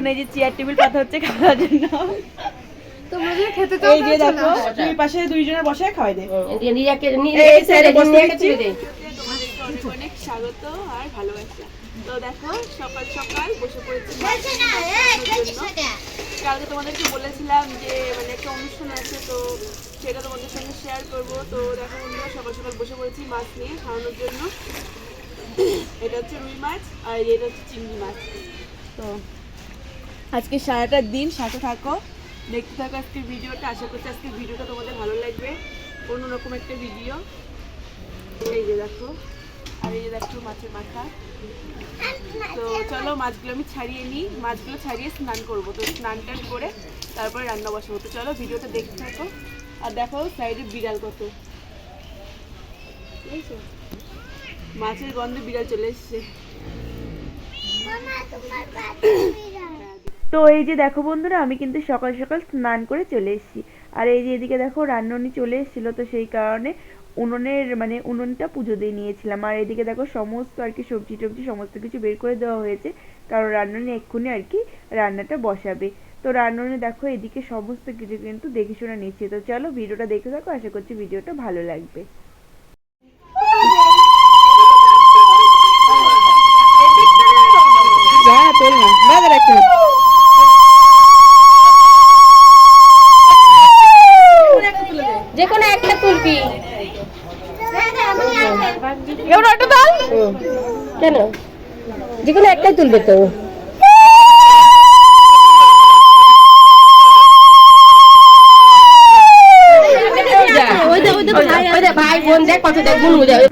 এখন এই যে চেয়ার টেবিল পাতা হচ্ছে খাওয়ার জন্য। তোমরা যে খেতে চাও এই যে দেখো তুমি পাশে দুইজনের বসায় খাওয়াই দে। নিরাকে এই সাইডে বসে তুলে দে। তোমাদেরকে অনেক অনেক স্বাগত আর ভালোবাসা। তো দেখো সকাল সকাল বসে পড়েছি। কালকে তোমাদেরকে বলেছিলাম যে মানে একটা অনুষ্ঠান আছে, তো সেটা তোমাদের সঙ্গে শেয়ার করবো। তো দেখো বন্ধুরা সকাল সকাল বসে পড়েছি মাছ নিয়ে খাওয়ানোর জন্য। এটা হচ্ছে রুই মাছ আর এটা হচ্ছে চিংড়ি মাছ। তো আজকে সারাটা দিন সাথে থাকো, দেখতে থাকো আজকের ভিডিওটা। আশা করছি আজকের ভিডিওটা তোমাদের ভালো লাগবে, অন্যরকম একটা ভিডিও। এই যে দেখো আর এই যে দেখো মাছের মাথা। তো চলো মাছগুলো আমি ছাড়িয়ে নিই, মাছগুলো ছাড়িয়ে স্নান করবো। তো স্নান টান করে তারপরে রান্না বসাবো। তো চলো ভিডিওটা দেখতে থাকো। আর দেখো সাইডে বিড়াল কত, বুঝেছো? মাছের গন্ধে বিড়াল চলে এসছে। তো এই যে দেখো বন্ধুরা আমি কিন্তু সকাল সকাল স্নান করে চলে এসেছি। আর এই যে এদিকে দেখো রান্ননি চলে এসেছিল, তো সেই কারণে উনুনটা পুজো দিয়ে নিয়েছিলাম। আর এদিকে দেখো সমস্ত আর কি সবজি টবজি সমস্ত কিছু বের করে দেওয়া হয়েছে, কারণ রান্ননি এক্ষুনি আর কি রান্নাটা বসাবে। তো রান্ননি দেখো এদিকে সমস্ত কিছু কিন্তু দেখে শুনে নিচ্ছে। তো চলো ভিডিওটা দেখতে থাকো, আশা করছি ভিডিওটা ভালো লাগবে। যে কোনো একটা তুলবি কেন, যে কোনো একটাই তুলবে তো।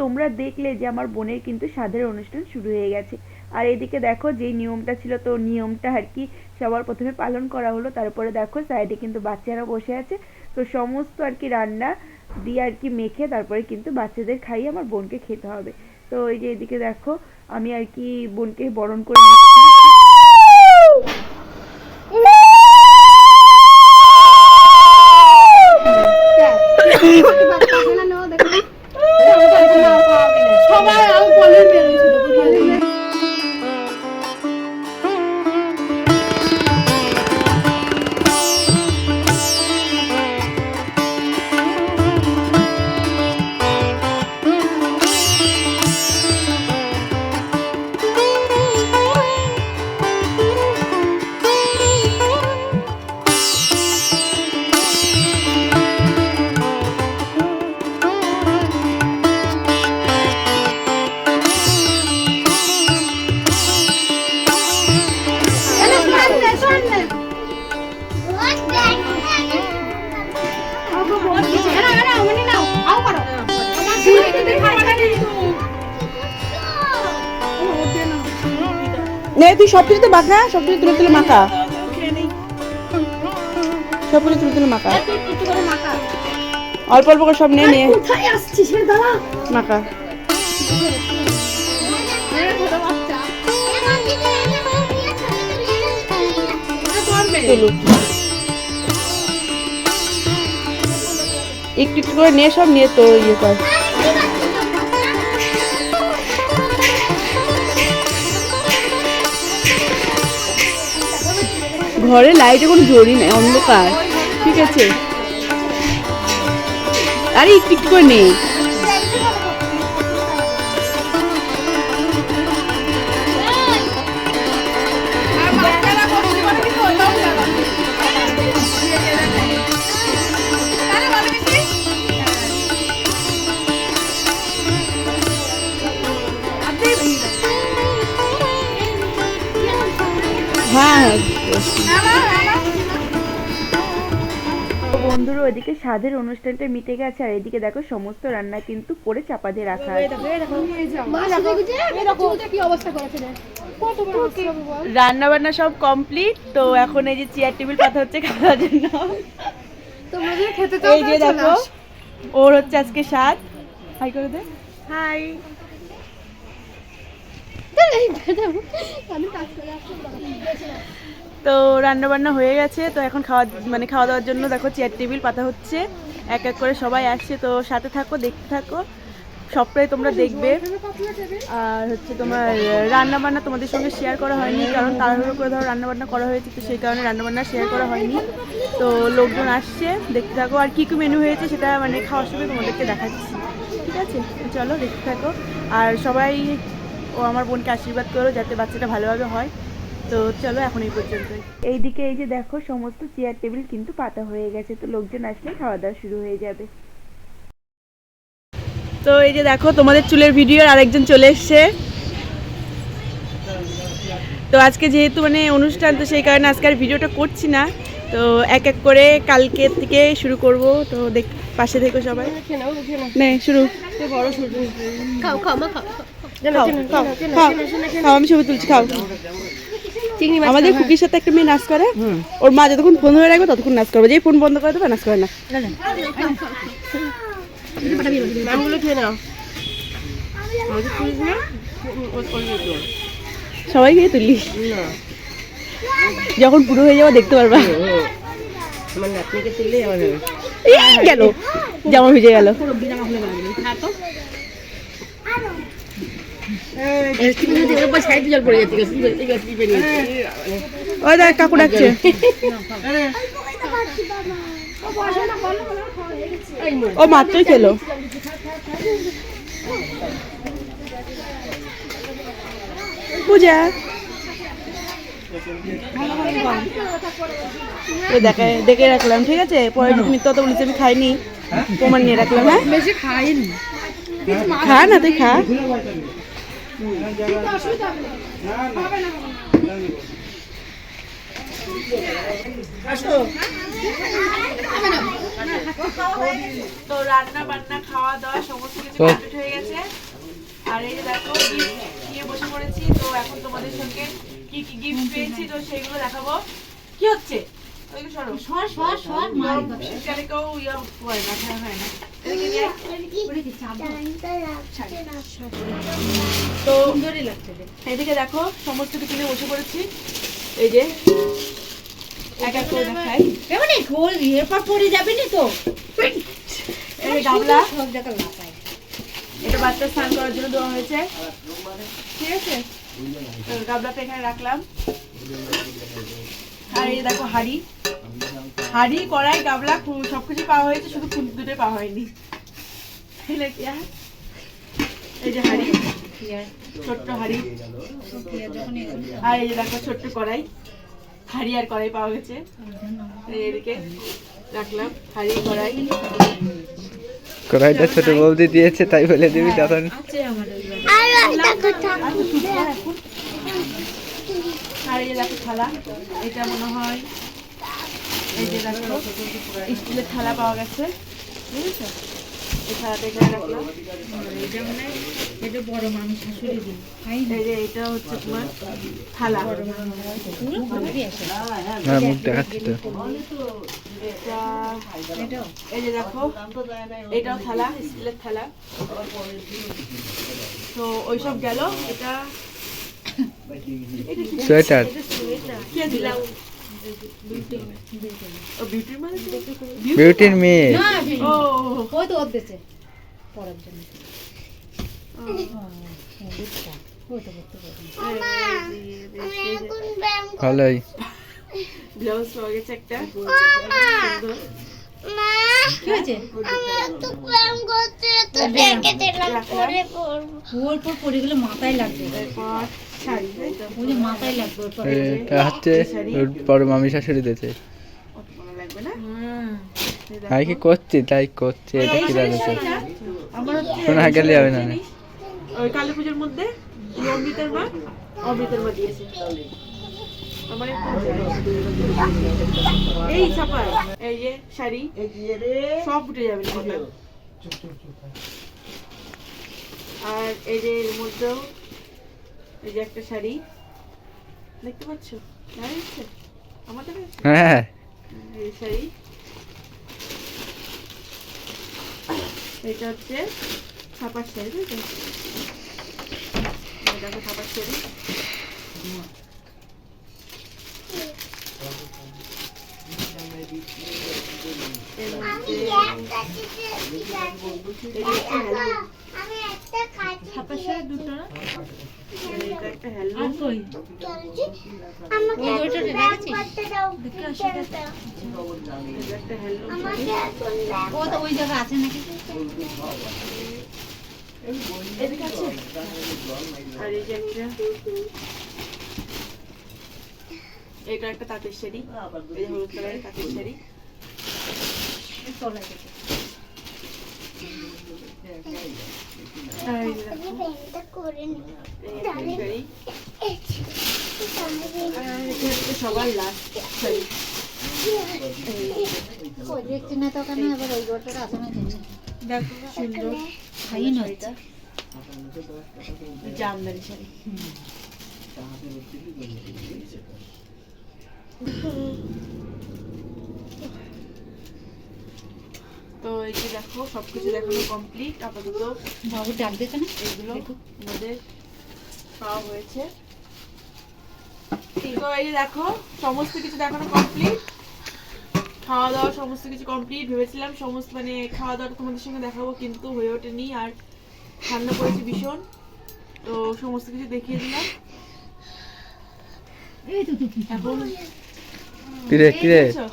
তোমরা দেখলে যে আমার বোনের কিন্তু সাধের অনুষ্ঠান শুরু হয়ে গেছে। আর এদিকে দেখো যে নিয়মটা ছিল, তো নিয়মটা আর কি সবার প্রথমে পালন করা হলো। তারপরে দেখো সাইডে কিন্তু বাচ্চারা বসে আছে। তো সমস্ত আর কি রান্না দিয়ে আর কি মেখে তারপরে কিন্তু বাচ্চাদের খাইয়ে আমার বোনকে খেতে হবে। তো এই যে এদিকে দেখো আমি আর কি বোনকে বরণ করে নিচ্ছি। তুই সবকিছু তো মাখা, সবকিছু তুলে তুলে মাখা, সবকিছু তুলে তুলে মাখা, অল্প অল্প করে সব নিয়ে নিয়ে মাখা। একটু একটু করে নিয়ে সব নিয়ে তো ইয়ে কর। ঘরে লাইটে কোনো জোরই নাই, অন্ধকার, ঠিক আছে? আরে একটু একটু করে নেই। হ্যাঁ বন্ধুরা ওইদিকে সাধের অনুষ্ঠানটা মিটে গেছে। আর এদিকে দেখো সমস্ত রান্না কিন্তু করে চাপা দিয়ে রাখা আছে। রান্না বান্না সব কমপ্লিট। তো এখন এই যে চেয়ার টেবিল পাতা হচ্ছে খাওয়ার জন্য। এই যে দেখো ওর হচ্ছে আজকে স্বাদ। হাই করে দে, হাই। তো রান্না বান্না হয়ে গেছে। তো এখন খাওয়া দাওয়ার জন্য দেখো চেয়ার টেবিল পাতা হচ্ছে, এক এক করে সবাই আসছে। তো সাথে থাকো, দেখতে থাকো। সবটাই তোমরা দেখবে। আর হচ্ছে তোমার রান্নাবান্না তোমাদের সঙ্গে শেয়ার করা হয়নি, কারণ তাড়াহুড়ো করে ধরো রান্নাবান্না করা হয়েছে, তো সেই কারণে রান্নাবান্না শেয়ার করা হয়নি। তো লোকজন আসছে, দেখতে থাকো। আর কী কী মেনু হয়েছে সেটা মানে খাওয়ার সময় তোমাদেরকে দেখাচ্ছি, ঠিক আছে? তো চলো দেখতে থাকো। আর সবাই আমার বোনকে আশীর্বাদ করো যাতে বাচ্চাটা ভালোভাবে হয়। তো চলো এখন এই পর্যন্ত। এইদিকে এই যে দেখো সমস্ত চেয়ার টেবিল কিন্তু পাতা হয়ে গেছে, তো লোকজন আসলে খাওয়া দাওয়া শুরু হয়ে যাবে। তো এই যে দেখো তোমাদের চুলের ভিডিও আরেকজন চলে এসছে। তো আজকে যেহেতু মানে অনুষ্ঠান, তো সেই কারণে আজকে আর ভিডিওটা করছি না। তো এক এক করে কালকে থেকে শুরু করব, তো দেখ পাশে থেকো সবাই। নে শুরু। খাও, আমি ছবি তুলছি, খাও। আমাদের কুকির সাথে একটা মেয়ে নাচ করে, ওর মা যতক্ষণ ফোন ধরে রাখবে ততক্ষণ নাচ করবে, যেই ফোন বন্ধ করে দেবে নাচ করে না। সবাই গিয়ে তুলি, যখন পুরো হয়ে যাবে দেখতে পারবা। গেল জামা ভিজে গেল। ওই দেখ কাকু ডাকছে। ও মাত্রই খেলো। পূজা দেখে রাখলাম, ঠিক আছে? পরে যদি মিথ্যা কথা বলিস আমি খাইনি, প্রমাণ নিয়ে রাখলাম। হ্যাঁ বেশি খাইনি, খা না, তুই খা। তো রান্না বান্না খাওয়া দাওয়া সমস্ত কিছু কমপ্লিট হয়ে গেছে। আর এই যে দেখো নিয়ে বসে পড়েছি। তো এখন তোমাদের সঙ্গে কি কি গিফট পেয়েছি তো সেইগুলো দেখাবো। কি হচ্ছে? শীতকালে কেউ ইয়ে হয় না, হয় না। তো এদিকে দেখো সমস্ত কিছু নিয়ে বসে পড়েছি। এই যে এক এক করে দেখাই। গামলা, এটা বাচ্চা স্নান করার জন্য দেওয়া হয়েছে, ঠিক আছে? গামলাটা এখানে রাখলাম। আর এই দেখো হাঁড়ি, কড়াই, গামলা সবকিছু পাওয়া হয়েছে, শুধু ফুল দুটোই পাওয়া হয়নি। এই যে হাঁড়ি, ছোট্ট হাঁড়ি। আর এই যে দেখো ছোট্ট কড়াই, হাঁড়ি আর কড়াই পাওয়া গেছে। এদিকে রাখলাম হাঁড়ি, কড়াই। কড়াইটা ছোট বৌদি দিয়েছে তাই বলে দিবি তখন। আর এই দেখো থালা, এটা মনে হয় এই যে দেখো স্টিলের থালা পাওয়া গেছে, বুঝেছো? এই থালাটা এখানে রাখলাম। এই যে এটা হচ্ছে তোমার থালা, মুখ দেখাচ্ছি তো। এই যে দেখো এটাও থালা, স্টিলের থালা। তো ওইসব গেল। এটা সোয়েটার কে দিলাম? বিউটির মেয়ে। ও ভালোই ব্লাউজ পাওয়া গেছে একটা। মাথায় লাগবে, মাথায় লাগবে। এটা হচ্ছে বড় মামি শাশুড়ি দিয়েছে। আমি কি করছি তাই করছে, এটা কি জানিস? শোনা গেলে হবে না। ওই কালী পুজোর মধ্যে অমৃতের মা দিয়েছে আমার। এই ছাপা, এই যে শাড়ি সব উঠে যাবে। আর এই যে এর মধ্যেও এই যে একটা শাড়ি দেখতে পাচ্ছ, আমাদের হ্যাঁ এই শাড়ি। এটা হচ্ছে ছাপার শাড়ি, তাই তো? দেখো ছাপার শাড়ি। এটা একটা হ্যান্ডলুম। এটা একটা হ্যান্ডলুম শাড়ি। এদিকে আছে। আর এই যে একটা, এটা একটা তাঁতের শাড়ি, এই যে হলুদ কালারের তাঁতের শাড়ি। আর এই যে দেখো, এই একটা শাড়ি। আর এটা হচ্ছে সবার লাস্ট শাড়ি। দেখো সুন্দর শাড়িটা, জামদানি শাড়ি। তো এই যে দেখো সবকিছু দেখানো কমপ্লিট। আপাতত এগুলো আমাদের খাওয়া হয়েছে। তো এই যে দেখো সমস্ত কিছু দেখানো কমপ্লিট, খাওয়া দাওয়া সমস্ত কিছু কমপ্লিট। ভেবেছিলাম সমস্ত মানে খাওয়া দাওয়াটা তোমাদের সঙ্গে দেখাবো, কিন্তু হয়ে ওঠেনি। আর ঠান্ডা পড়েছে ভীষণ, তো সমস্ত কিছু দেখিয়ে দিলাম। এখন কিরে কিরে দেখছো?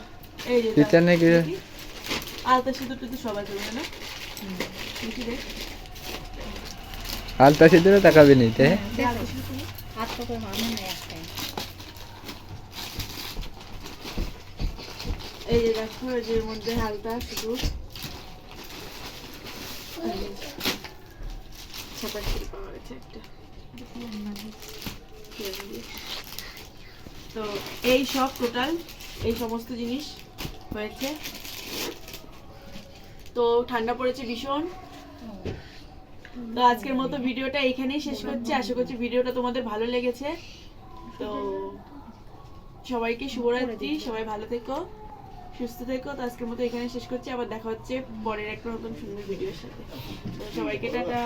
এই যে টিচার নাকি রে? আলতা সিঁদুর টুদুর সবাই করবে না, দেখি দেখ। আলতা সিঁদুরে তাকাবি নিতে। আলতা সিঁদুর এই যে দেখো, এই যে এর মধ্যে আলতা সিঁদুর, ছাপার শাড়ি পাওয়া গেছে একটা। তো এই সব টোটাল এই সমস্ত জিনিস হয়েছে। তো ঠান্ডা পড়েছে ভীষণ। তো আজকের মতো ভিডিওটা এখানেই শেষ করছি। আশা করছি ভিডিওটা তোমাদের ভালো লেগেছে। তো সবাইকে শুভরাত্রি, সবাই ভালো থেকো, সুস্থ থেকো। তো আজকের মতো এখানে শেষ করছি। আবার দেখা হচ্ছে পরের একটা নতুন সুন্দর ভিডিওর সাথে। তো সবাইকে টাটা।